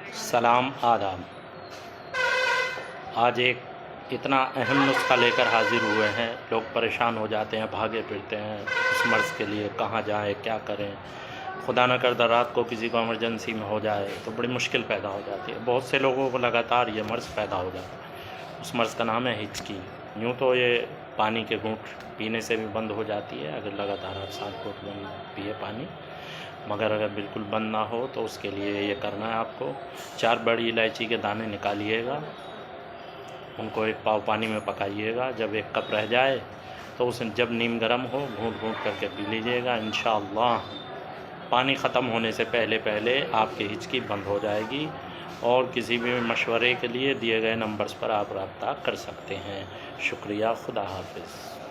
सलाम आदाब। आज एक इतना अहम नुस्खा लेकर हाज़िर हुए हैं। लोग परेशान हो जाते हैं, भागे फिरते हैं इस मर्ज़ के लिए, कहाँ जाएं, क्या करें। खुदा न करदा रात को किसी को इमरजेंसी में हो जाए तो बड़ी मुश्किल पैदा हो जाती है। बहुत से लोगों को लगातार ये मर्ज़ पैदा हो जाता है। उस मर्ज़ का नाम है हिचकी। यूँ तो ये पानी के घूंट पीने से भी बंद हो जाती है, अगर लगातार आप 7 घूंट पिए पानी। मगर अगर बिल्कुल बंद ना हो तो उसके लिए ये करना है आपको। 4 बड़ी इलायची के दाने निकालिएगा, उनको एक पाव पानी में पकाइएगा। जब 1 कप रह जाए तो उसे जब नीम गर्म हो घूंट घूंट करके पी लीजिएगा। इंशाअल्लाह पानी ख़त्म होने से पहले पहले आपकी हिचकी बंद हो जाएगी। और किसी भी मशवरे के लिए दिए गए नंबर्स पर आप रब्ता कर सकते हैं। शुक्रिया। खुदा हाफ़िज़।